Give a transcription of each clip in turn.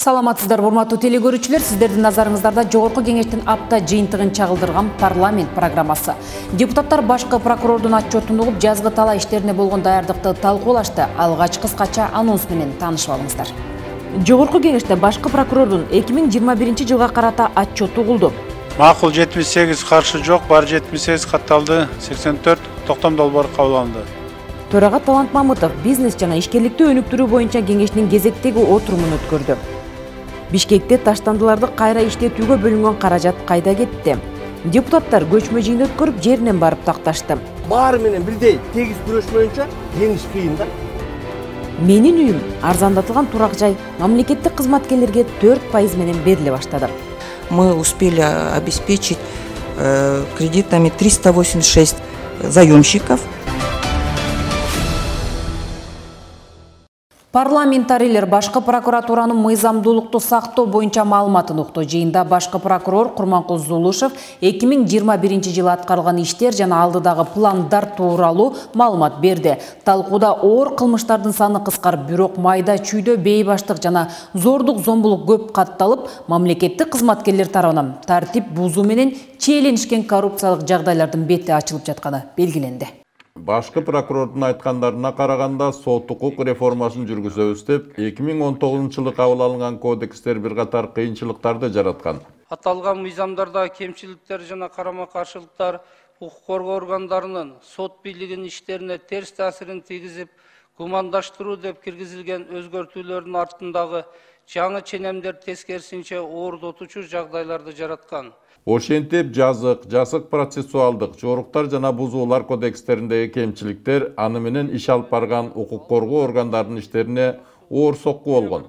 Саламатсыздар, урматтуу телекөрүүчүлөр, сиздердин назарыңыздарда Жогорку кеңештин апта жыйынтыгын чагылдырган парламент программасы. Депутаттар башкы прокурордун отчетун угуп, жазгы талаа иштерине болгон даярдыкты талкуулашты. Алгач кыскача анонс менен таанышып алыңыздар. Жогорку кеңеште башкы прокурордун 2021 жылга карата отчету угулду. Макул 78, каршы жок, бар 78 катталды, 84 токтом долбоор кабыл алынды. Төрага Талант Мамытов бизнес жана ишкерликти өнүктүрүү боюнча кеңештин кезектеги отурумун өткөрдү. Бишкекте таштандыларды кайра иштетүүгө бөлүнгөн каражат кайда кетти? Депутаттар көчмө жыйын өткөрүп, жеринен барып такташты. Баары менен бирдей тегиз күрөшмөйүнчө жеңиш кыйын да. Менин үйүм арзандатылган турак жай мамлекеттик кызматкерлерге 4% менен бериле баштады. Мы успели обеспечить кредитами 386 заемщиков. Парламентарийлер башкы прокуратуранын мыйзамдуулукту сактоо боюнча маалыматын укту. Жыйында башкы прокурор Курманкул Зулушев 2021 жылы аткарылган иштер жана алдыдагы пландар тууралуу маалымат берди. Талкууда оор кылмыштардын саны кыскарып, бирок майда чүйдө бейбаштык жана зордук зомбулук көп катталып, мамлекеттик кызматкерлер тарабынан тартип бузуу менен чиеленишкен коррупциялык жагдайлардын бети ачылып жатканы белгиленди. Башкы прокурордун айткандарына караганда, сот укук реформасын жүргүзөбүз деп 2019 жылы кабыл алынган кодекстер бир катар кыйынчылыктарды жараткан. Аталган мыйзамдарда кемчиликтер жана карама-каршылыктар укук коргоо органдарынын сот бийлигинин иштерине терс таасирин тийгизип, гумандаштыруу деп киргизилген өзгөртүүлөрдүн артындагы жаңы ченемдер тескерисинче оордотуучу жагдайларды жараткан. Ошентип жазык процессуалдык жоруктар жана бузуулар кодекстериндеги кемчиликтер аны менен иш алып барган укук коргоо органдарынын иштерине оор сокку болгон.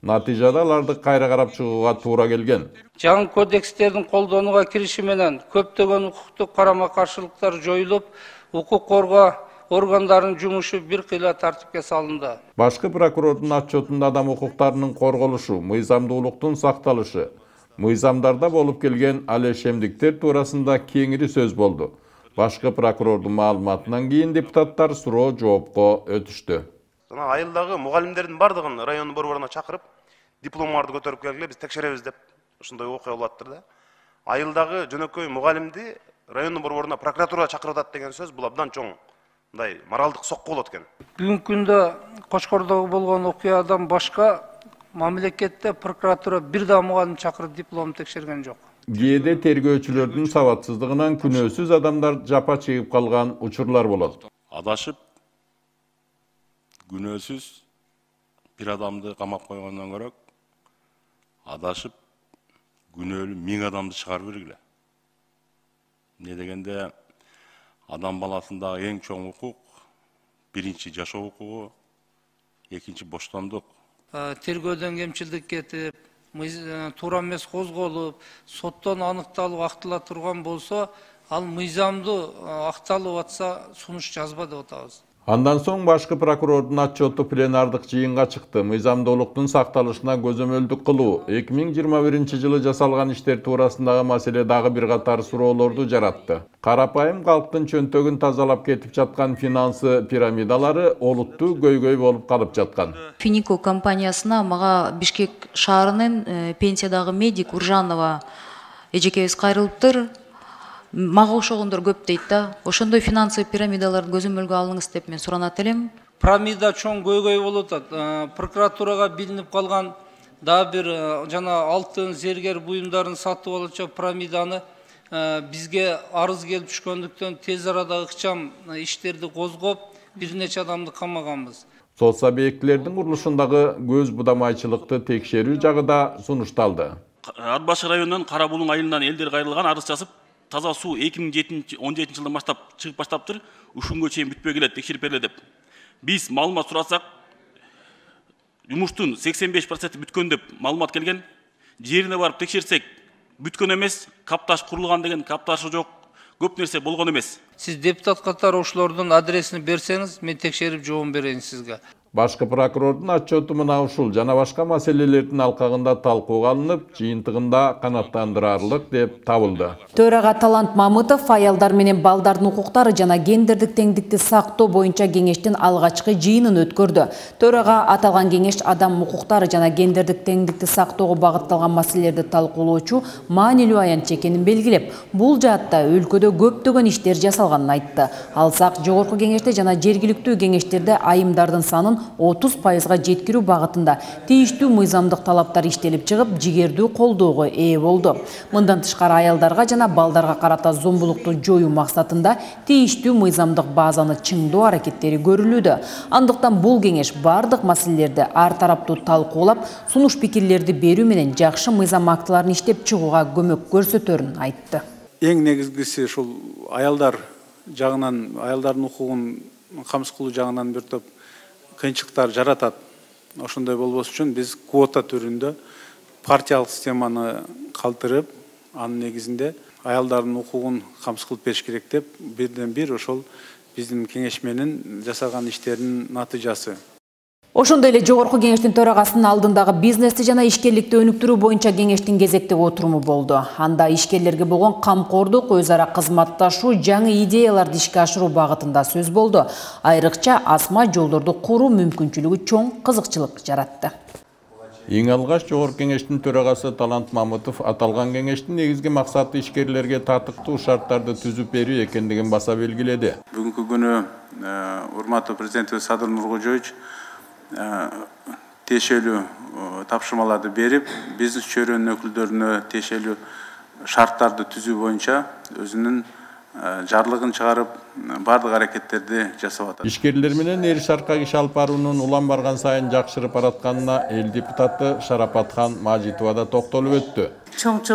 Натыйжада аларды кайра карап чыгууга туура келген. Жаңы кодекстердин колдонууга кириши менен көптөгөн укуктук карама-каршылыктар жоюлуп, укук коргоо органдарынын жумушу бир кыйла тартипке салынды. Башкы прокурордун отчетунда адам укуктарынын корголушу, мыйзамдуулуктун сакталышы, мыйзамдарда болуп келген алешемдиктер туурасында кеңири сөз болду. Башкы прокурордун маалыматынан кийин депутаттар суроо жоопко өтүштү. Айылдагы мугалимдердин бардыгын район борборуна чакырып, дипломдарды көтөрүп келгиле, биз текшеребиз деп ушундай окуя болуп аттыр да. Айылдагы жөнөкөй мугалимди район борборуна прокуратурага чакырып атат деген сөз бул абдан чоң мындай моралдык сокку болот экен. Бүгүнкү күндө Кочкордогу болгон окуядан башка мамлекетте прокуратура бир да мугалим чакырып диплом текшерген жок. Кээде тергөөчүлөрдүн сабатсыздыгынан күнөөсүз адамдар жапа чегип калган учурлар болот. Адашып күнөөсүз бир адамды камап койгондон көрөк, адашып күнөөлүү 1000 адамды чыгарып бергиле. Эмне дегенде адам баласындагы эң чоң укук биринчи жашоо укугу, экинчи боштондук. Тергөөдөн кемчилдик кетип, туура эмес козголуп, соттон аныкталып актыла турган болсо, ал мыйзамдуу акталып атса, сунуш жазба деп атабыз. Андан соң башкы прокурордун отчету пленардык жыйынга чыкты. Мыйзамдуулуктун сакталышына көзөмөлдүк кылуу, 2021 жылы жасалган иштер туурасындагы маселе дагы бир катар суроолорду жаратты. Карапайым калктын чөнтөгүн тазалап кетип жаткан финансы пирамидалары олуттуу көйгөй болуп калып жаткан. Финико компаниясына мага Бишкек шаарынын пенсиядагы медик Уржанова эжекебиз кайрылыптыр. Мага окшогондор көп дейт да. Ошондой финансовый пирамидаларды көзөмөлгө алыңыз деп мен суранат элем. Пирамида чоң көйгөй болуп атат. Прокуратурага билинип калган дагы бир жана алтын зергер буюмдарын сатып алуучу пирамиданы бизге арыз келип түшкөндүктөн тез арада ыкчам иштерди козгоп, бир нече адамды камаганбыз. Сот субъектилердин курулушундагы көз будамайчылыкты текшерүү жагы да сунушталды. Ат башы районунун Кара Булуң айылынан элдер кайрылган, арыз жазып, таза суу 2017 жылдан баштап чыгып баштаптыр, ушунга чейин бүтпөй келет, текшерип бериле деп. Биз маалымат сурасак, жумуштун 85% бүткөн деп маалымат келген. Жерине барып текшерсек, бүткөн эмес, капташ курулган деген капташы жок, көп нерсе болгон эмес. Сиз депутат катары ошолордун адресин берсеңиз, мен текшерип жооп берейин сизге. Башкы прокурордун отчету мына ушул жана башка маселелердин алкагында талкууга алынып, жыйынтыгында канааттандырарлык деп табылды. Төрага Талант Мамытов аялдар менен балдардын укуктары жана гендердик теңдикти сактоо боюнча кеңештин алгачкы жыйынын өткөрдү. Төрага аталган кеңеш адам укуктары жана гендердик теңдикти сактоого багытталган маселелерди талкуулоочу маанилүү аянт экенин белгилеп, бул жаатта өлкөдө көптөгөн иштер жасалганын айтты. Алсак жогорку кеңеште жана жергиликтүү кеңештерде айымдардын санын 30%га жеткирүү багытында тийиштүү мыйзамдык талаптар иштелип чыгып, жигердүү колдоого ээ болду. Мындан тышкары аялдарга жана балдарга карата зомбулукту жоюу максатында тийиштүү мыйзамдык базаны чыңдоо аракеттери көрүлүүдө. Андыктан бул кеңеш бардык маселелерди ар тараптуу талкуулап, сунуш пикирлерди берүү менен жакшы мыйзам актыларын иштеп чыгууга көмөк көрсөтөрүн айтты. Эң негизгиси ушул аялдар жагынан, аялдардын укугун камсыз кылуу жагынан бир топ кыйынчылыктар жаратат. Ошондой болбош үчүн биз квота түрүндө партиялык системаны калтырып, анын негизинде аялдардын укугун камсыз кылып бериш керек деп, бирден бир ошол биздин кеңеш менен жасаган иштердин натыйжасы. Ошондой эле жогорку кеңештин төрагасынын алдындагы бизнести жана ишкерликти өнүктүрүү боюнча кеңештин кезектеги отуруму болду. Анда ишкерлерге болгон камкордук, өз ара кызматташуу, жаңы идеяларды ишке ашыруу багытында сөз болду. Айрыкча асма жолдорду куруу мүмкүнчүлүгү чоң кызыкчылык жаратты. Эң алгач жогорку кеңештин төрагасы Талант Мамытов аталган кеңештин негизги максаты ишкерлерге татыктуу шарттарды түзүп берүү экендигин баса белгиледи. Бүгүнкү күнү урматтуу президентибиз Садыр Нуркожоевич тиешелүү тапшырмаларды берип, бизнес чөйрөнүн өкүлдөрүнө тиешелүү шарттарды түзүү боюнча өзүнүн жарлыгын чыгарып, бардык аракеттерди жасап атат. Ишкерлер менен эр шаркка иш алып баруунун улам барган сайын жакшырып баратканына эл депутаты Шарапатхан Мажитова да токтолуп өттү. Чоң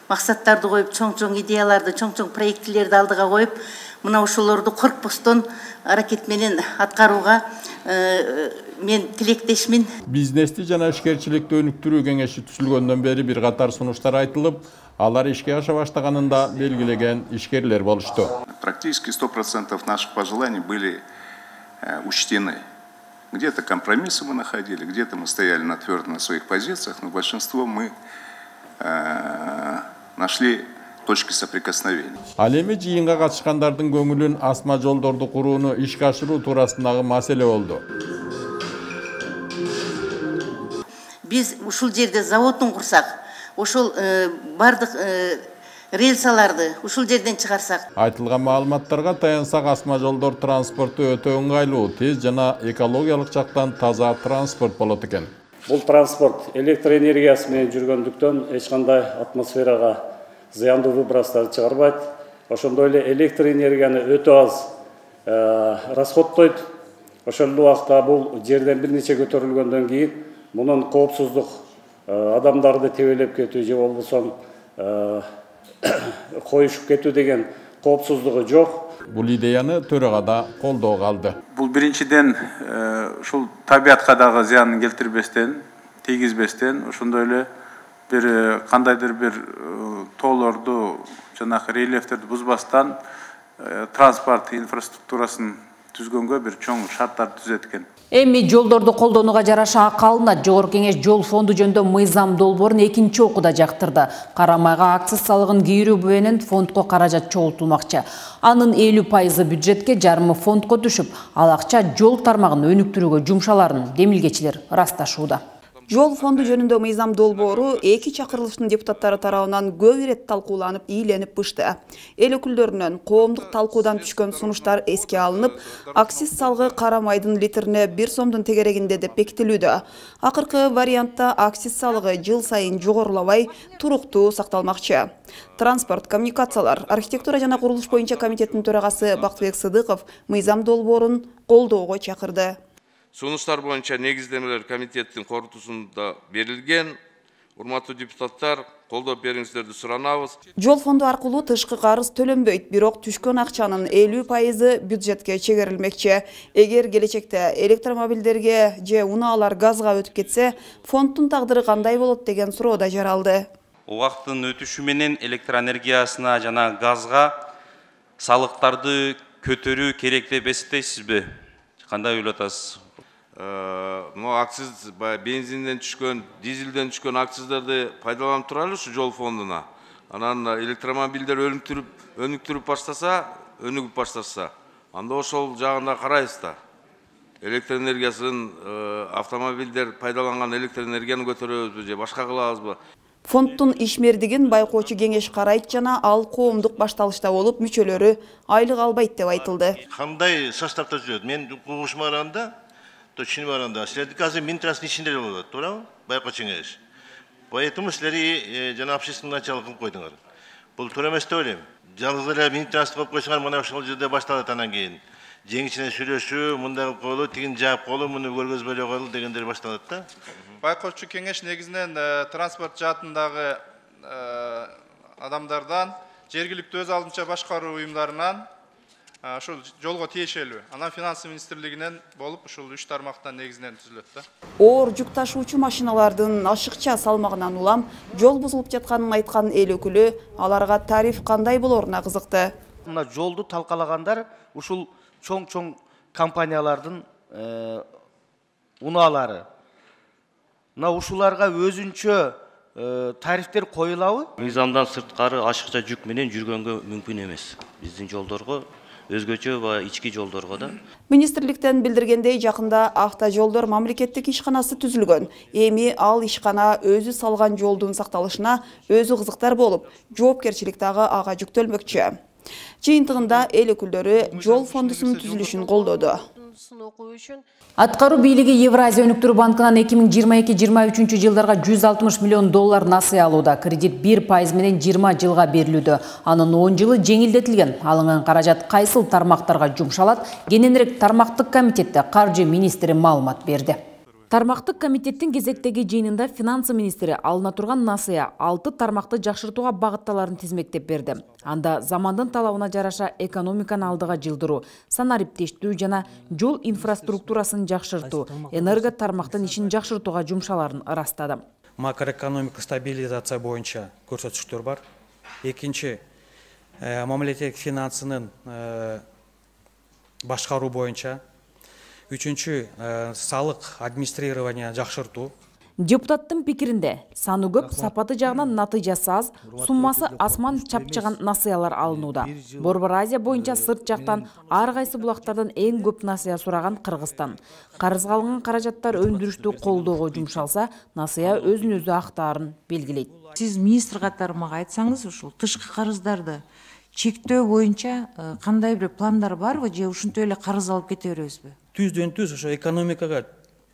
максаттарды коюп, чоң идеяларды, чоң проектилерди алдыга коюп, мына ошолорду коркпостон аракет менен аткарууга мен тилектешмин. Бизнести жана ишкерчиликти өнүктүрүү кеңеши түзүлгөндөн бери бир катар сунуштар айтылып, алар ишке аша баштаганын да белгилеген ишкерлер болушту. Практически 100% наших пожеланий были учтены. Где-то компромиссы мы находили, где-то мы стояли твердо на своих позициях, но большинство мы нашли точки соприкосновения. Ал эми жыйынга катышкандардын көңүлүн асма жолдорду курууну ишке ашыруу туурасындагы маселе болду. Биз ушул жерде заводун курсак, ошол бардык рельсаларды ушул жерден чыгарсак. Айтылган маалыматтарга таянсак, асма жолдор транспорту өтө ыңгайлуу, тез жана экологиялык жактан таза транспорт болот экен. Бул транспорт электр энергиясы менен жүргөндүктөн эч кандай атмосферага зыяндуу выбростарды чыгарбайт. Ошондой эле электр энергияны өтө аз расходтойт. Ошол убакта бул жерден бир нече көтөрүлгөндөн кийин мунун коопсуздук адамдарды тебелеп кетүү же болбосо коюшуп кетүү деген коопсуздугу жок. Бул идеяны төрагада колдоого алды. Бул биринчиден ушул табиатка дагы зыянын келтирбестен, тийгизбестен, ошондой эле бир кандайдыр бир тоолорду жанагы рельефтерди бузбастан транспорт инфраструктурасын түзгөнгө бир чоң шарттар түзөт экен. Эми жолдорду колдонууга жараша акы алынат. Жогорку кеңеш жол фонду жөнүндө мыйзам долбоорун экинчи окууда жактырды. Карамайга акциз салыгын кийрүү менен фондко каражат чогултулмакчы. Анын 50% бюджетке, жарымы фондко түшүп, ал акча жол тармагын өнүктүрүүгө жумшаларын демилгечилер ырасташууда. Жол фонду жөнүндө мыйзам долбоору эки чакырылыштын депутаттары тарабынан көп ирет талкууланып, ийиленип бышты. Эл өкүлдөрүнөн коомдук талкуудан түшкөн сунуштар эске алынып, акциз салыгы карамайдын литрине 1 сомдун тегерегинде деп бекитилүүдө. Акыркы вариантта акциз салыгы жыл сайын жогорулабай, туруктуу сакталмакчы. Транспорт, коммуникациялар, архитектура жана курулуш боюнча комитеттин төрагасы Бактыбек Сыдыков мыйзам долбоорун колдоого чакырды. Сунуштар боюнча негиздемелер комитеттин корутуусунда берилген. Урматтуу депутаттар, колдоп бериңиздерди суранабыз. Жол фонду аркылуу тышкы карыз төлөнбөйт, бирок түшкөн акчанын 50% бюджетке чегерилмекчи. Эгер келечекте электромобилдерге же унаалар газга өтүп кетсе, фонддун тагдыры кандай болот деген суроо да жаралды. Убакыттын өтүшү менен электр энергиясына жана газга салыктарды көтөрүү керек деп эсептейсизби? Кандай ойлоп атасыз? акциз бензинден түшкөн, дизелден түшкөн акциздерди пайдаланып туралы ушу жол фондуна. Анан электромобилдер өнүктүрүп баштаса, анда ошол жагында карайбыз да. Электр энергиясын автомобилдер пайдаланган электр энергияны көтөрөбүзбү же башка кылабызбы? Фондтун ишмердигин байкоочу кеңеш карайт жана ал коомдук башталышта болуп, мүчөлөрү айлык албайт деп айтылды. Кандай составда жүрөт? Мен угушума караганда, түшүнүмө караганда, силердики азыр Минтрастын ичинде болот, туурабы? Байкоочу кеңеш. Поэтому силер жана общественный начало кылып койдуңар. Бул туура эмес деп ойлойм. Жалгыз эле Минтраст коюп койсоңар, мына ошол жерде башталат анан кийин. Жеңичине сүйлөшүү, мындай кылып коелу, тигин жаап коелу, муну көргөзбөлөй коелу дегендер башталат да. Байкоочу кеңеш негизинен транспорт жаатындагы адамдардан, жергиликтүү өз алдынча башкаруу уюмдарынан ушул жолго тиешелүү. Анан финансы министрлигинен болуп ушул 3 тармактан негизинен түзүлөт да. Оор жүк ташуучу машиналардын ашыкча салмагынан улам жол бузулуп жатканын айткан эл өкүлү аларга тариф кандай болоруна кызыкты. Мына жолду талкалагандар ушул чоң компаниялардын унаалары. Мына ушуларга өзүнчө тарифтер коюлабы? Мыйзамдан сырткары ашыкча жүк менен жүргөнгө мүмкүн эмес. Биздин жолдорго өзгөчө ички жолдорго да. Министрликтен билдиргендей, жакында автожолдор мамлекеттик ишканасы түзүлгөн. Эми ал ишкана өзү салган жолдун сакталышына өзү кызыктар болуп, жоопкерчилик дагы ага жүктөлмөкчү. Жыйынтыгында эл өкүлдөрү жол фондусунун түзүлүшүн колдоду. Аткаруу бийлиги Евразия өнүктүрүү банкынан 2022-2023 жылдарга 160 миллион доллар насыя алууда. Кредит 1% менен 20 жылга берилүүдө. Анын 10 жылы жеңилдетилген. Алынган каражат кайсыл тармактарга жумшалат? Кененирээк тармактык комитетте каржы министри маалымат берди. Тармактык комитеттин кезектеги жыйынында финансы министри алына турган насыя 6 тармакты жакшыртууга багытталарын тизмектеп берди. Анда замандын талабына жараша экономиканы алдыга жылдыруу, санариптештүү жана жол инфраструктурасын жакшыртуу, энерго тармактын ишин жакшыртууга жумшаларын ырастады. Макроэкономика стабилизация боюнча көрсөтүштөр бар. Экинчи, мамлекеттик финансынын башкаруу боюнча. Үчүнчү, салык администрирование жакшыртуу. Депутаттын пикиринде саны көп, сапаты жагынан натыйжасы аз, суммасы асман чапчыган насыялар алынууда. Борбор Азия боюнча сырт жактан ар кайсы булактардан эң көп насыя сураган Кыргызстан. Карызга алынган каражаттар өндүрүштү колдоого жумшалса, насыя өзүн өзү актаарын белгилейт. Сиз министр катары мага айтсаңыз, ушул тышкы карыздарды чектөө боюнча кандай бир пландар барбы же ушинтип эле карыз алып кете беребизби? Түздөн-түз ошо экономикага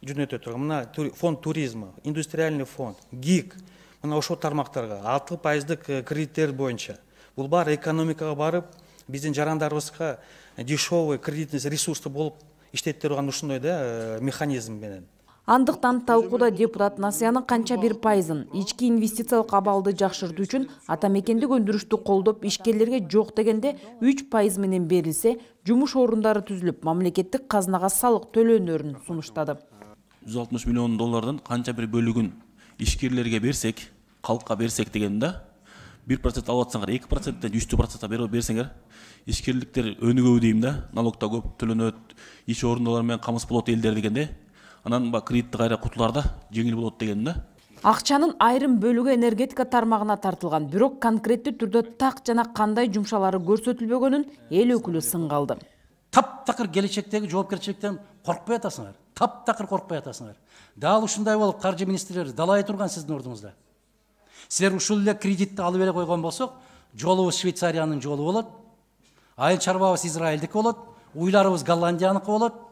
жөнөтө турган мына фонд туризма, индустриальный фонд, ГИК, мына ошол тармактарга 6% кредиттер боюнча бул баары экономикага барып, биздин жарандарыбызга дешевый кредитный ресурсы болуп иштете турган ушундай да механизм менен. Андыктан талкууда депутат насыянын канча 1%-ын ички инвестициялык абалды жакшыртуу үчүн ата мекендик өндүрүштү колдоп, ишкерлерге жок дегенде 3% менен берилсе, жумуш орундары түзүлүп, мамлекеттик казынага салык төлөнөрүн сунуштады. 160 миллион доллардан канча бир бөлүгүн ишкерлерге берсек, калкка берсек дегенде 1% алып атсаңар, 2%-тен 100% берсеңер, ишкерликтер өнүгөбү дейм да, налогто көп төлөнөт, иш орундары менен камыс болот элдер дегенде. Анан кредитти кайра кутуларда жеңил болот деген да. Акчанын айрым бөлүгү энергетика тармагына тартылган, бирок конкреттүү түрдө так жана кандай жумшалары көрсөтүлбөгөнүн эл өкүлү сынгалды. Таптакыр келечектеги жоопкерчиликтен коркпой атасыңар. Таптакыр коркпой атасыңар. Дал ушундай болуп каржы министрлери далай турган сиздин ордуңузда. Силер ушул эле кредитти алып эле койгон болсок, жолубуз Швейцариянын жолу болот, айыл чарбабыз Израилдики болот, уйларыбыз Голландияныкы болот.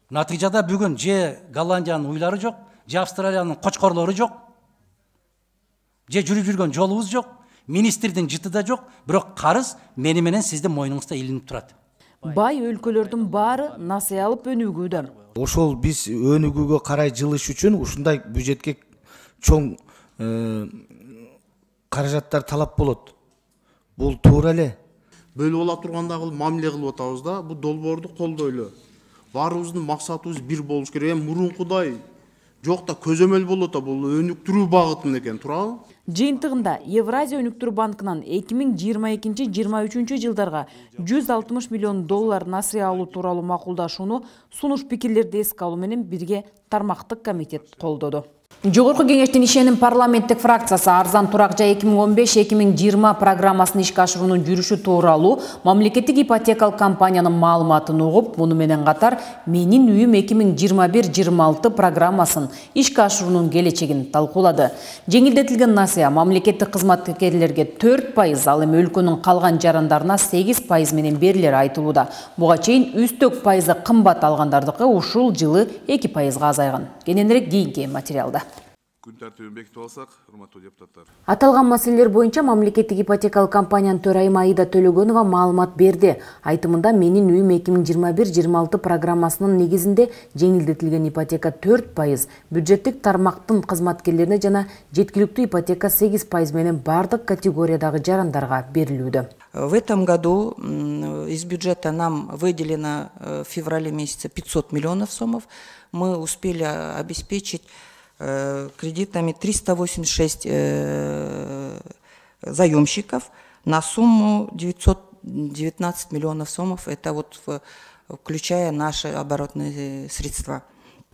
Натыйжада бүгүн же Голландиянын уйлары жок, же Австралиянын кочкорлору жок, же жүрүп жүргөн жолубуз жок, министрдин жыты да жок, бирок карыз мени менен сиздин мойнуңузда илинип турат. Бай өлкөлөрдүн баары насыя алып өнүгүүдө. Ошол биз өнүгүүгө карай жылыш үчүн ушундай бюджетке чоң каражаттар талап болот. Бул туура эле. Бөлүп ала тургандагы мамиле кылып атабыз да, бул долбоорду колдойлу. Баарыбыздын максатыбыз бир болуш керек. Мурункудай жоқ та көзөмөл болот да, бул өнүктүрүү багытын экен, туурабы? Жыйынтыгында Евразия өнүктүрүү банкынан 2022-23 жылдарга 160 миллион доллар насыя алуу тууралуу макулдашууну сунуш пикирлерди эске алуу менен бирге тармактык комитет колдоду. Жогорку кеңештин ишеним парламенттик фракциясы арзан турак жай 2015-2020 программасын ишке ашыруунун жүрүшү тууралуу мамлекеттик ипотекалык компаниянын маалыматын угуп, муну менен катар Менин үйүм 2021-26 программасын ишке ашыруунун келечегин талкуулады. Жеңилдетилген насыя мамлекеттик кызматкерлерге 4%, ал эми өлкөнүн калган жарандарына 8% менен берилери айтылууда. Буга чейин үстөк пайызы кымбат алгандардыкы ушул жылы 2%га азайган. Кененирээк кийинки материалда. Күн тартибин бекитип алсак, урматтуу депутаттар. Аталган маселелер боюнча мамлекеттик ипотекалык компаниянын төрайымы Аида Төлөгөнова маалымат берди. Айтымында Менин үйүм 2021-26 программасынын негизинде жеңилдетилген ипотека 4%, бюджеттик тармактын кызматкерлерине жана жеткиликтүү ипотека 8% менен бардык категориядагы жарандарга берилүүдө. В этом году из бюджета нам выделено в феврале месяце 500 миллионов сомов. Мы успели обеспечить кредитами 386 заемщиков на сумму 919 миллионов сомов. Это вот включая наши оборотные средства.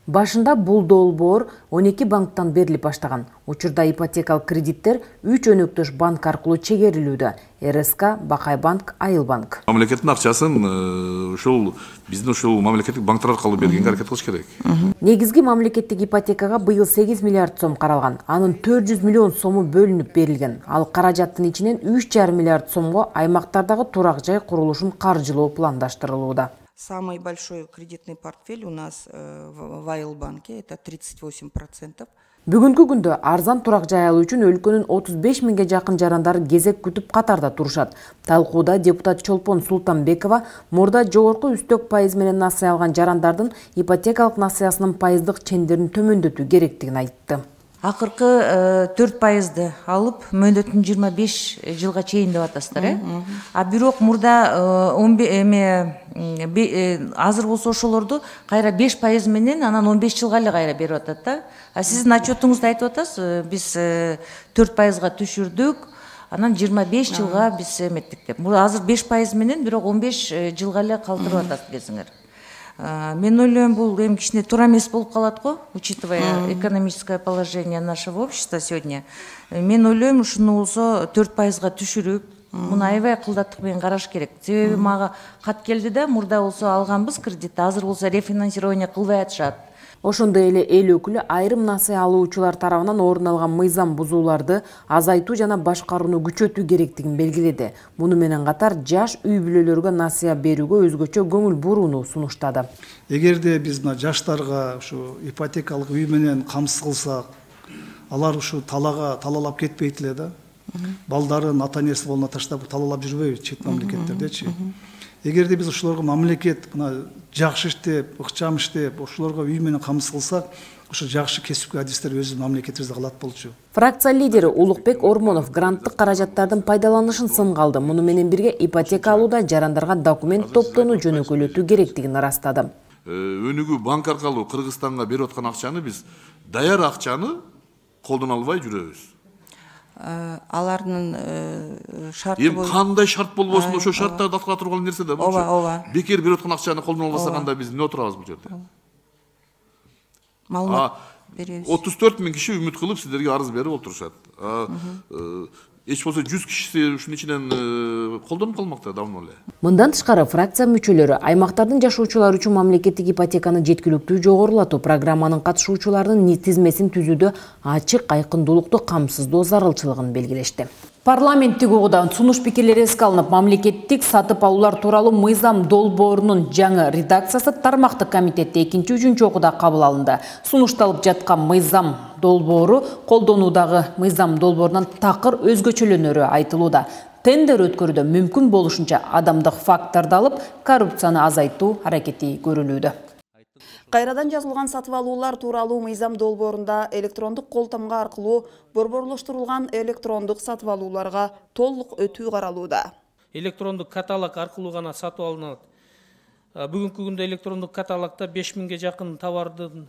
Башында бул долбоор 12 банктан берилип баштаган. Учурда ипотекалык кредиттер 3 өнөктөш банк аркылуу чегерилүүдө. РСК, Бакай банк, Айыл банк. Мамлекеттин акчасын ушул биздин ушул мамлекеттик банктар аркылуу бергенге аракет кылыш керек. Негизги мамлекеттик ипотекага быйыл 8 миллиард сом каралган. Анын 400 миллион сому бөлүнүп берилген. Ал каражаттын ичинен 3,5 миллиард сомго аймактардагы турак жай курулушун каржылоо пландаштырылууда. Самый большой кредитный портфель у нас в Айыл банке, это 38%. Бүгүнкү күндө арзан турак жай алуу үчүн өлкөнүн 35 миңге жакын жарандары кезек күтүп катарда турушат. Талкууда депутат Чолпон Султанбекова мурда жогорку үстөк пайыз менен насыя алган жарандардын ипотекалык насыясынын пайыздык чендерин төмөндөтүү керектигин айтты. Акыркы 4%ды алып, мөөнөтүн 25 жылга чейин деп атасыздар, А бирок мурда азыр болсо ошолорду кайра 5% менен анан 15 жылга эле кайра берип атат да. А сиздин отчетуңузда айтып атасыз, биз 4%га түшүрдүк, анан 25 жылга биз эметтик деп. Мурда азыр 5% менен, бирок 15 жылга эле калтырып атат десиңер. Мен ойлойм, бул эми кичине туура эмес болуп калат го, учитывая экономическое положение нашего общества сегодня. Мен ойлойм, ушуну болсо 4%га түшүрүп, муну аябай кылдаттык менен караш керек. Себеби мага кат келди да, мурда болсо алганбыз кредитти, азыр болсо рефинансирование кылбай атышат. Ошондой эле эл өкүлү айрым насыя алуучулар тарабынан орун алган мыйзам бузууларды азайтуу жана башкарууну күчөтүү керектигин белгиледи. Муну менен катар жаш үй бүлөлөргө насыя берүүгө өзгөчө көңүл бурууну сунуштады. Эгерде биз мына жаштарга ушу ипотекалык үй менен камсыз кылсак, алар ушу талалап кетпейт эле да. Балдарын ата-энеси колуна таштап талалап жүрбөйбү чет мамлекеттердечи. Эгерде биз ошолорго мамлекет мына жакшы иштеп, ыкчам иштеп, ошолорго үй менен камсыз кылсак, ошо жакшы кесипкөй адистер өзүбүздүн мамлекетибизде калат болчу. Фракция лидери Улукбек Ормонов гранттык каражаттардын пайдаланышын сынга алды. Муну менен бирге ипотека алууда жарандарга документ топтоону жөнөкөйлөтүү керектигин ырастады. Өнүгүү банк аркылуу Кыргызстанга берип аткан акчаны биз даяр акчаны колдон албай жүрөбүз. Алардын шарты боюнча кандай шарт болбосун, ошо шарттарды аткара турган нерсе да болчу. Бекер берип аткан акчаны колдон албасак анда биз эмне отурабыз бул жерде? Маалымат беребиз. 34 миң киши үмүт кылып сиздерге арыз берип отурушат. Эч болсо 100 кишиси ушунун ичинен колдонуп калмакта давно эле. Мындан тышкары фракция мүчөлөрү аймактардын жашоочулары үчүн мамлекеттик ипотеканы жеткиликтүү жогорулатуу программанын катышуучуларынын тизмесин түзүүдө ачык айкындуулукту камсыздоо зарылчылыгын белгилешти. Парламенттик угудан сунуш пикирлери эске алынып, мамлекеттик сатып алуулар тууралуу мыйзам долбоорунун жаңы редакциясы тармактык комитетте 2-3 окууда кабыл алынды. Сунушталып жаткан мыйзам долбоору колдонуудагы мыйзам долбоорунан такыр өзгөчөлөнөрү айтылууда. Тендер өткөрүүдө мүмкүн болушунча адамдык факторду алып, коррупцияны азайтуу аракети көрүлүүдө. Кайрадан жазылган сатып алуулар тууралуу мыйзам долбоорунда электрондук колтомго аркылуу борборлоштурулган электрондук сатып алууларга толук өтүү каралууда. Электрондук каталог аркылуу гана сатып алынат. Бүгүнкү күндө электрондук каталогдо 5000ге жакын товардын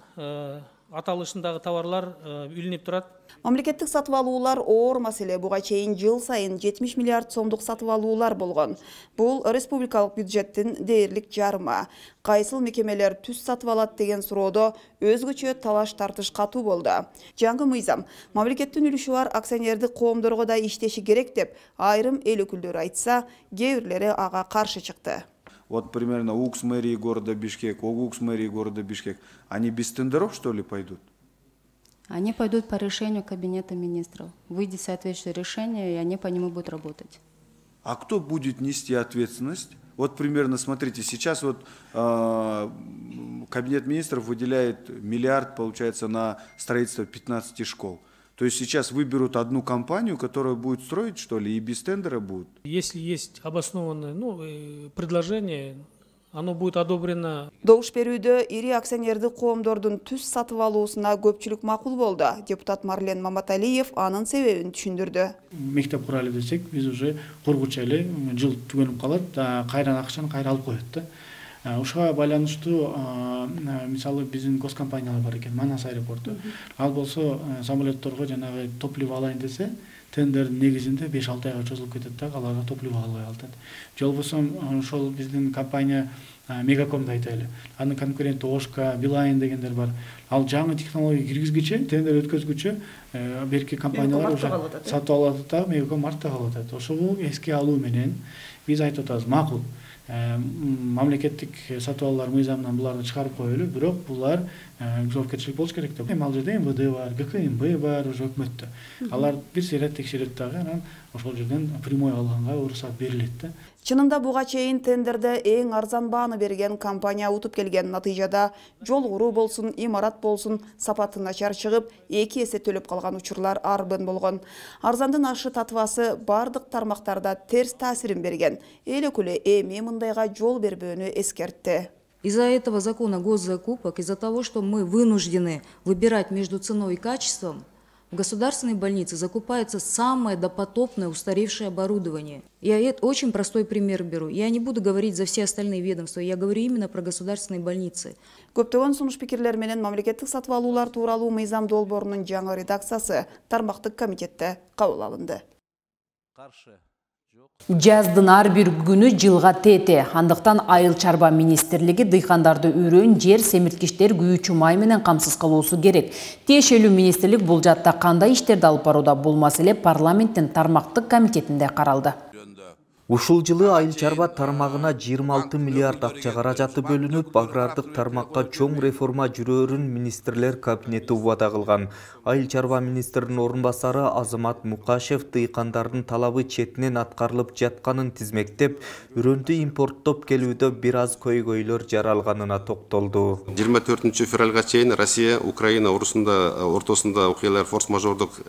аталышындагы товарлар илинип турат. Мамлекеттик сатып алуулар оор маселе. Буга чейин жыл сайын 70 миллиард сомдук сатып алуулар болгон. Бул республикалык бюджеттин дээрлик жарымы. Кайсыл мекемелер түз сатып алат деген суроодо өзгөчө талаш тартыш катуу болду. Жаңы мыйзам мамлекеттин үлүшү бар акционердик коомдорго да иштеши керек деп айрым эл өкүлдөрү айтса, кээ бирлери ага каршы чыкты. Вот примерно УКС мэрии города Бишкек, ОГУКС мэрии города Бишкек, они без тендеров, что ли, пойдут? Они пойдут по решению Кабинета министров. Выйдет соответствующее решение, и они по нему будут работать. А кто будет нести ответственность? Вот примерно, смотрите, сейчас вот Кабинет министров выделяет миллиард, получается, на строительство 15 школ. То есть сейчас выберут одну компанию, которая будет строить, что ли, и без тендера будет? Если есть обоснованное предложение, оно будет одобрено. Добуш берүүдө ири акционердик коомдордун түз сатып алуусуна көпчүлүк макул болду. Депутат Марлен Маматалиев анын себебин түшүндүрдү. Мектеп куралы десек, биз уже кургучу эле жыл түгөнүп калат, кайра акчаны кайра алып коет да. Ушуга байланыштуу мисалы биздин госкомпаниялар бар экен, Манас аэропорту. Ал болсо самолетторго жанагы топливо алайын десе, тендердин негизинде 5-6 айга чозулуп кетет да, аларга топливо албай калат. Жол болсо ошол биздин компания Мегакомду айтайлы. Анын конкуренти Ошка, Билайн дегендер бар. Ал жаңы технология киргизгиче, тендер өткөзгүчө берки компаниялар уже сатып алат да, Мегаком артта калат. Ошого эске алуу менен биз айтып атабыз, макул. Мамлекеттик сатып алуулар мыйзамынан буларды чыгарып коелу, бирок булар жоопкерчилик болуш керек деп. Ал жерде МВД бар, ГКМБ бар, уже өкмөттө. Алар бир серет текшерет дагы, анан ошол жерден прямой алганга уруксат берилет да. Чынында буга чейин тендерде эң арзан бааны берген компания утуп келген, натыйжада жол куруу болсун, имарат болсун, сапаты начар чыгып, 2 эсе төлөп калган учурлар арбын болгон. Арзандын ашы татыбасы бардык тармактарда терс таасирин берген. Эл өкүлү эми мындайга жол бербөөнү эскертти. Из-за этого закона госзакупок, из-за того, что мы вынуждены выбирать между ценой и качеством, в государственной больнице закупается самое допотопное устаревшее оборудование. Я очень простой пример беру. Я не буду говорить за все остальные ведомства, я говорю именно про государственные больницы. Көптөгөн сунуш пикирлер менен мамлекеттик сатып алуулар тууралуу мыйзам долбоорунун жаңы редакциясы тармактык комитетте кабыл алынды. Жаздын ар бир күнү жылга тете. Андыктан Айыл чарба министрлиги дыйкандарды үрөн, жер, семирткичтер, күйүүчү май менен камсыз кылуусу керек. Тиешелүү министрлик бул жатта кандай иштерди алып барууда? Бул маселе парламенттин тармактык комитетинде каралды. Ушул жылы айыл чарба тармагына 26 миллиард акча каражаты бөлүнүп, агрардык тармакка чоң реформа жүрөөрүн министрлер кабинети убада кылган. Айыл чарба министринин орун басары Азамат Мукашев дыйкандардын талабы четинен аткарылып жатканын тизмектеп, үрөндү импорттоп келүүдө бир аз көйгөйлөр жаралганына токтолду. 24 февралга чейин Россия Украина ортосунда окуялар форс-мажордук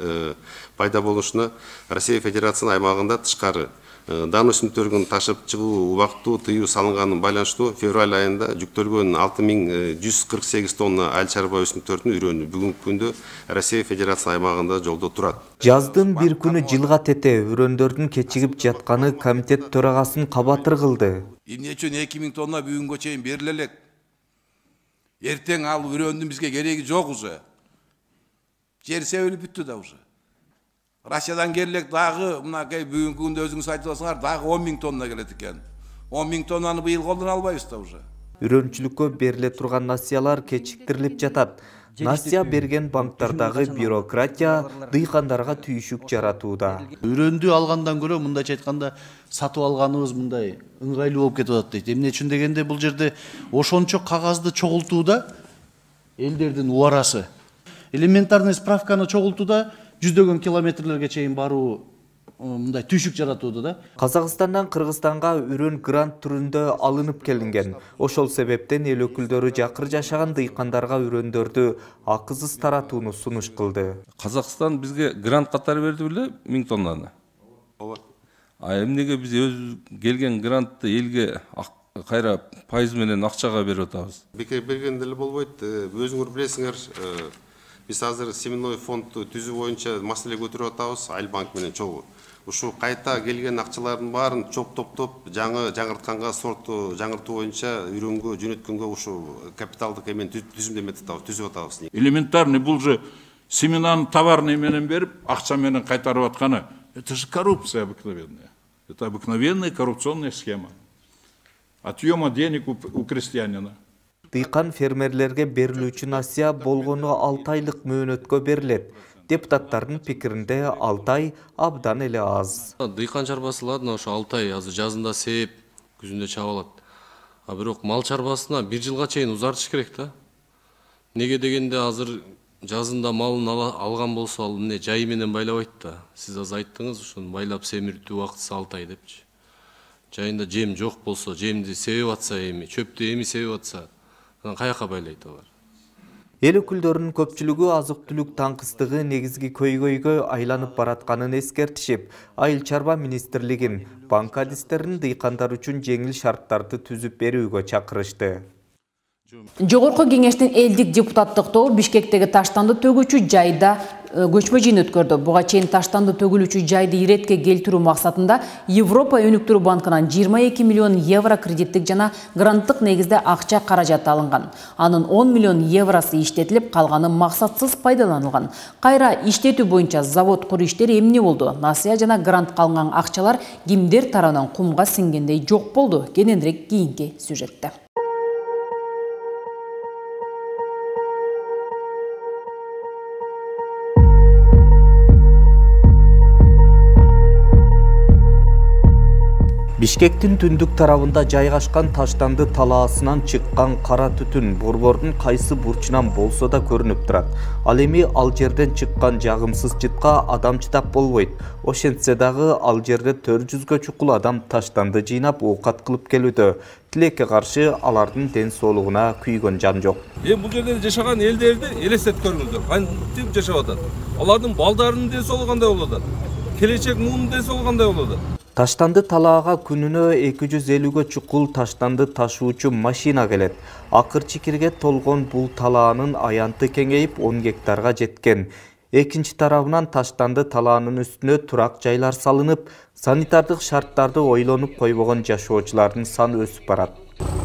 пайда болушуна Россия Федерациясынын аймагында тышкары дан өсүмдөрүн ташып чыгуу убактуу тыюу салынганын байланыштуу февраль айында жүктөлгөн 6148 тонна айыл чарба өсүмдөрдүн үрөнү бүгүнкү күндө Россия Федерациясынын аймагында жолдо турат. Жаздын бир күнү жылга тете үрөндөрдүн кечигип жатканы комитет төрагасын кабатыр кылды. Эмне үчүн 2000 тонна бүгүнгө чейин бериле элек? Эртең ал үрөндүн бизге кереги жок уже. Жер себилип бүттү да уже. Россиядан келек дагы мынакей бүгүнкү күндө өзүңүз айтып атсаңар дагы 10.000 тонна келет экен. 10.000 тоннаны быйыл колдоно албайбыз да уже. Үрөнчүлүккө бериле турган насыялар кечиктирилип жатат. Насыя берген банктардагы бюрократия дыйкандарга түйшүк жаратууда. Үрөндү алгандан көрө мындайча айтканда сатып алганыбыз мындай ыңгайлуу болуп кетип атат дейт. Эмне үчүн дегенде бул жерде ошончо кагазды чогултууда элдердин убарасы. Элементарный справканы чогултууда жүздөгөн километрлерге чейин баруу мындай түйшүк жаратууда да. Казакстандан Кыргызстанга үрөн грант түрүндө алынып келинген. Ошол себептен эл өкүлдөрү жакыр жашаган дыйкандарга үрөндөрдү акысыз таратууну сунуш кылды. Казакстан бизге грант катары берди беле 1000 тоннаны. А эмнеге биз өз келген грантты элге кайра пайыз менен акчага берип атабыз? Бекер бергенде эле болбойт. Өзүңөр билесиңер, биз азыр семенной фонд түзүү боюнча маселе көтөрүп атабыз, Айыл банк менен чогуу. ушу кайта келген акчалардын баарын топтоп жаңыртканга сортту жаңыртуу боюнча үйрөнгө жөнөткөнгө ушу капиталдык эмен түзүмдөмө түзүп атабыз. Элементарный бул же семенаны товарный менен берип, акча менен кайтарып атканы. Это же коррупция обыкновенная. Это обыкновенная коррупционная схема. Отъема денег у крестьянина. Дыйкан фермерлерге берилүүчү насыя болгону 6 айлык мөөнөткө берилет. Депутаттардын пикиринде 6 ай абдан эле аз. Дыйкан чарбасыларына ошо 6 ай азыр жазында сээп, күзүндө чаап алат. А бирок мал чарбасына 1 жылга чейин узартыш керек да. Неге дегенде азыр жазында малын алган болсо ал эмне жай менен байлабайт да. Сиз азыр айттыңыз, ошону байлап семиртүү убактысы 6 ай депчи. Жайында жем жок болсо, жемди себеп атса эми, чөптү эми себеп атса, анан каяка байлайт алар? Эл өкүлдөрүнүн көпчүлүгү азык-түлүк таңкыстыгы негизги көйгөйгө айланып баратканын эскертишип, Айыл чарба министрлигин банк адистерин дыйкандар үчүн жеңил шарттарды түзүп берүүгө чакырышты. Жогорку кеңештин элдик депутаттык тобу Бишкектеги таштанды төгүүчү жайда көчмө жыйын өткөрдү. Буга чейин таштанды төгүлүүчү жайды иретке келтирүү максатында Европа өнүктүрүү банкынан 22 миллион евро кредиттик жана гранттык негизде акча каражаты алынган. Анын 10 миллион евросы иштетилип, калганы максатсыз пайдаланылган. Кайра иштетүү боюнча завод куруу иштери эмне болду? Насыя жана грантка алынган акчалар кимдер тарабынан кумга сиңгендей жок болду? Кененирээк кийинки сюжетте. Бишкектин түндүк тарабында жайгашкан таштанды талаасынан чыккан кара түтүн борбордун кайсы бурчунан болсо да көрүнүп турат. Ал эми ал жерден чыккан жагымсыз жытка адам чыдап болбойт. Ошентсе дагы ал жерде 400гө чукул адам таштанды жыйнап оокат кылып келүүдө. Тилекке каршы алардын ден соолугуна күйгөн жан жок. Бул жерде жашаган элдерди элестетип көрүңүздөр. Кантип жашап атат? Алардын балдарынын ден соолугу кандай болуп атат? Келечек муунун ден соолугу кандай болуп атат? Таштанды талаага күнүнө 250гө чукул таштанды ташуучу машина келет. Акыр чикирге толгон бул талаанын аянты кеңейип 10 гектарга жеткен. Экинчи тарабынан таштанды талаанын үстүнө турак жайлар салынып, санитардык шарттарды ойлонуп койбогон жашоочулардын саны өсүп барат.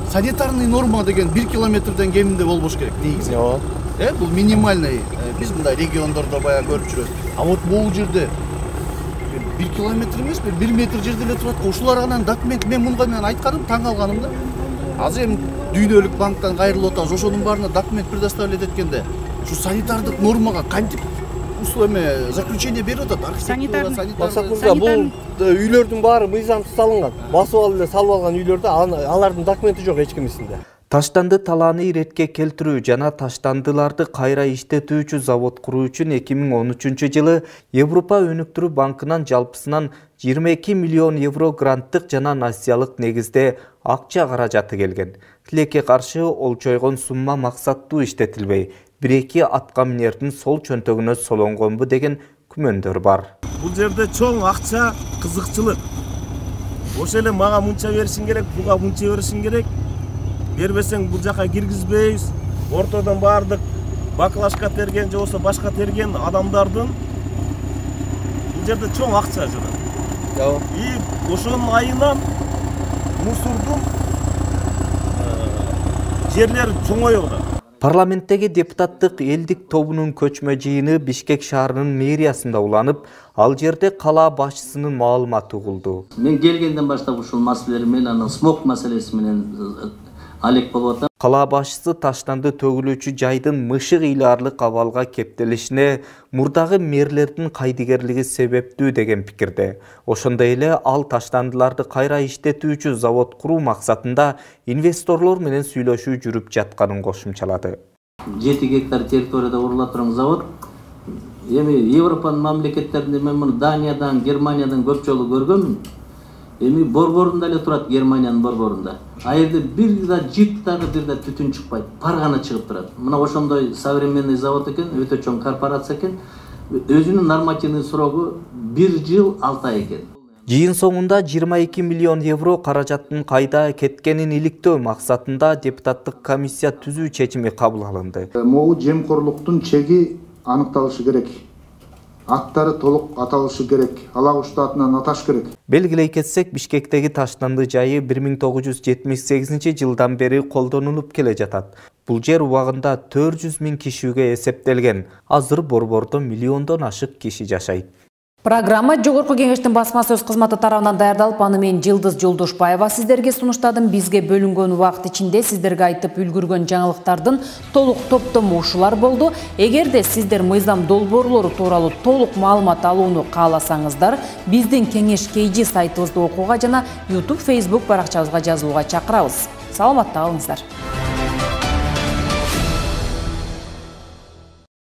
Санитарный норма деген 1 километрден кеминде болбош керек негизи. Бул минимальный. Биз мындай региондордо баягы көрүп жүрөбүз. А вот бул жерде 1 километр емес, 1 метр жерде эле турат. Ушулар анан документ, мен мунга мен айтканым, таң калганым да. Азыр эми дүйнөлүк банктан кайрылып атабыз. Ошонун баарына документ предоставлять эткенде, ушу санитардык нормага кантип ушул эме заключение берип атат. Максат мырза, бул үйлөрдүн баары мыйзамсыз салынган. Басып алып эле салып алган үйлөрдө алардын документи жок эч кимисинде. Таштанды талааны иретке келтирүү жана таштандыларды кайра иштетүүчү завод куруу үчүн 2013 жылы Европа өнүктүрүү банкынан жалпысынан 22 миллион евро гранттык жана насыялык негизде акча каражаты келген. Тилекке каршы олчойгон сумма максаттуу иштетилбей, 1-2 атка минердин сол чөнтөгүнө солонгонбу деген күмөндөр бар. Бул жерде чоң акча, кызыкчылык. Ошо эле мага мынча беришиң керек, буга мынча беришиң керек. Бербесең бул жака киргизбейбиз. Ортодон баардык баклажка терген же болсо башка терген адамдардын бул жерде чоң акча жүрөт. И ошонун айынан мусордун жерлери чоңоюп атат. Парламенттеги депутаттык элдик тобунун көчмө жыйыны Бишкек шаарынын мэриясында уланып, ал жерде кала башчысынын маалыматы угулду. Мен келгенден баштап ушул маселелер менен, анан смог маселеси менен алек болуп атат. Кала башчысы таштанды төгүлүүчү жайдын мышык ыйлаарлык абалга кептелишине мурдагы мэрлердин кайдыгерлиги себептүү деген пикирде. Ошондой эле ал таштандыларды кайра иштетүүчү завод куруу максатында инвесторлор менен сүйлөшүү жүрүп жатканын кошумчалады. 7 гектар территорияда курула турган завод. Эми Европанын мамлекеттеринде мен муну Даниядан, Германиядан көп жолу көргөмүн. Эми борборунда эле турат, Германиянын борборунда. А жерде бир да жыт дагы бир да түтүн чыкпайт, пар гана чыгып турат. Мына ошондой современный завод экен, өтө чоң корпорация экен. Өзүнүн нормативный срогу 1 жыл 6 ай экен. Жыйын соңунда 22 миллион евро каражаттын кайда кеткенин иликтөө максатында депутаттык комиссия түзүү чечими кабыл алынды. Могу жемкорлуктун чеги аныкталышы керек. аттары толук аталышы керек. Ала кушту атынан аташ керек. Белгилей кетсек, Бишкектеги таштанды жайы 1978 жылдан бери колдонулуп келе жатат. Бул жер убагында 400 000 кишиге эсептелген. Азыр борбордо миллиондон ашык киши жашайт. Программа Жогорку Кеңештин басма сөз кызматы тарабынан даярдалып, аны мен Жылдыз Жолдошбаева сиздерге сунуштадым. Бизге бөлүнгөн убакыт ичинде сиздерге айтып үлгүргөн жаңылыктардын толук топтому ушулар болду. Эгерде сиздер мыйзам долбоорлору тууралуу толук маалымат алууну кааласаңыздар, биздин Кеңеш KG сайтыбызды окууга жана YouTube, Facebook баракчабызга жазууга чакырабыз. Саламатта калыңыздар.